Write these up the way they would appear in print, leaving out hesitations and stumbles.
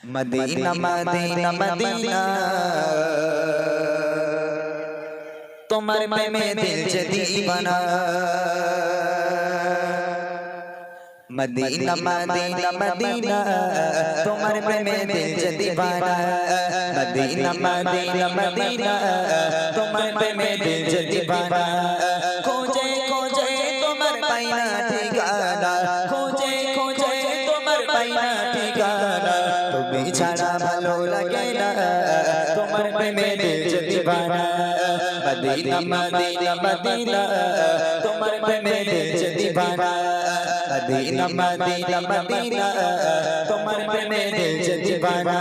Medina Medina Medina तुम्हार प्रेमे दिल से दीवाना मदीना मदीना मदीना तुम्हार प्रेमे दिल से दीवाना मदीना मदीना मदीना तुम्हार प्रेमे दिल से दीवाना खोजे खोजे तुम्हार पाइना ठिकाना खोजे खोजे तुम्हार पाइना ठिकाना তুমি ছাড়া ভালো লাগে না তোমার প্রেমে দিল যে দিবানা মদিনা মদিনা মদিনা তোমার প্রেমে দিল যে দিবানা মদিনা মদিনা মদিনা তোমার প্রেমে দিল যে দিবানা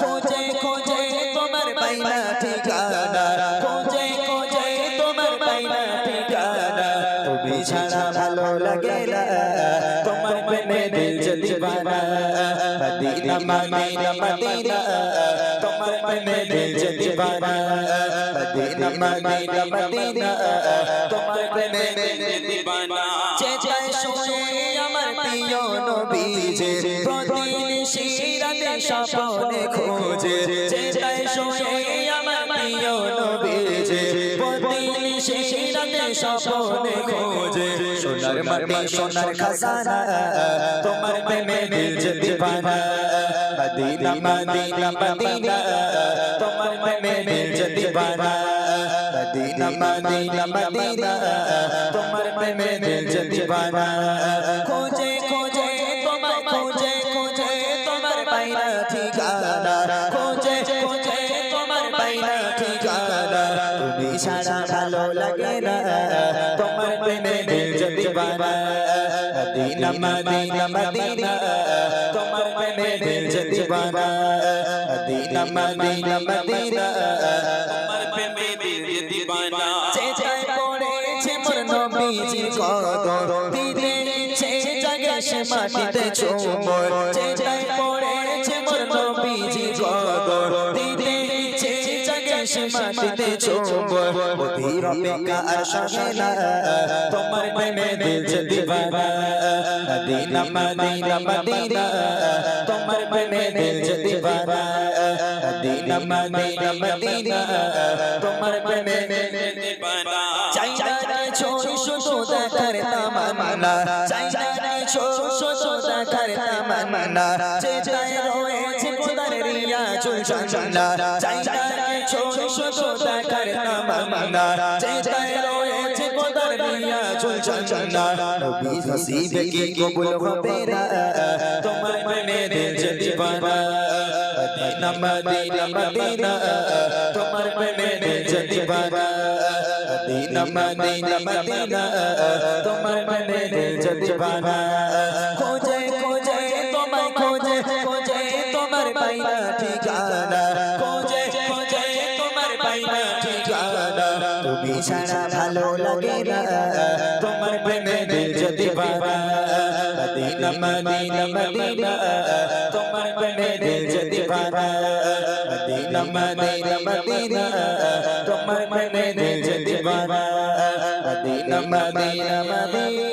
খোঁজে খোঁজে তোমার পাইনা ঠিকানা খোঁজে খোঁজে তোমার পাইনা ঠিকানা তুমি ছাড়া ভালো লাগে না তোমার প্রেমে দিল যে দিবানা मदीना मदीना मदीना तुम्हार प्रेमे दिल से दीवाना मदीना मदीना मदीना तुम्हार प्रेमे दिल से दीवाना চেতায় শুয়ে আমার প্রিয় নবীজি প্রতিদিন রাতে স্বপ্নে খোঁজে চেতায় শুয়ে আমার প্রিয় নবীজি প্রতিদিন রাতে স্বপ্নে খোঁজে সোনার মাটি সোনার খাজানা তোমার প্রেমে দিল যে दीवाना मदीना मदीना मदीना तुम्हार प्रेमे दिल से दीवाना मदीना मदीना मदीना तुम्हार प्रेमे दिल से दीवाना खोजे खोजे तुम्हार खोजे खोजे तुम्हार पाइना ठिकाना खोजे खोजे तुम्हार पाइना ठिकाना তুমি ছাড়া ভালো লাগে না তোমার প্রেমে দিল যে दीवाना मदीना मदीना मदीना तुम्हार प्रेमे दिल से दीवाना मदीना मदीना मदीना तुम्हार प्रेमे दिल से दीवाना চেতায় পড়েছে মোর নবীজির কদর দিতে ইচ্ছে জাগে সে মাটিতে চুমর চেতায় পড়েছে মোর নবীজির কদর দিতে ইচ্ছে জাগে সে মাটিতে চুমর অধীর অপেক্ষা আর সহে না তোমার প্রেমে দিল से दीवाना मदीना मदीना मदीना तुम्हार प्रेमे दिल से दीवाना मदीना मदीना मदीना तुम्हार प्रेमे दिल से दीवाना চাইনা কিছু শুধু দেখার তামান্না চাইনা কিছু শুধু দেখার তামান্না চেতায় রয়েছে খোদার রিয়া চুল চন্দনা চাইনা কিছু শুধু দেখার তামান্না চেতায় রয়েছে খোদার রিয়া চুল চন্দনা নবী নসিব কি কবুল হবে না তোমার প্রেমে দিল যে दीवाना मदीना मदीना मदीना तुम्हार प्रेमे दिल से दीवाना मदीना मदीना मदीना तुम्हार प्रेमे दिल से दीवाना खोजे खोजे तुम्हार खोजे खोजे तुम्हार पाइना ठिकाना खोजे खोजे तुम्हार पाइना ठिकाना তুমি ছাড়া ভালো লাগে না তোমার প্রেমে দিল যে दीवाना मदीना मदीना मदीना तुम्हार प्रेमे दिल से दीवाना मदीना मदीना मदीना तुम्हार प्रेमे दिल से दीवाना मदीना मदीना मदीना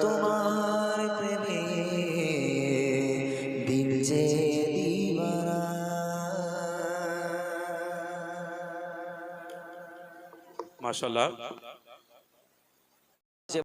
तुम्हार प्रेमे दिल से दीवाना माशाल्लाह।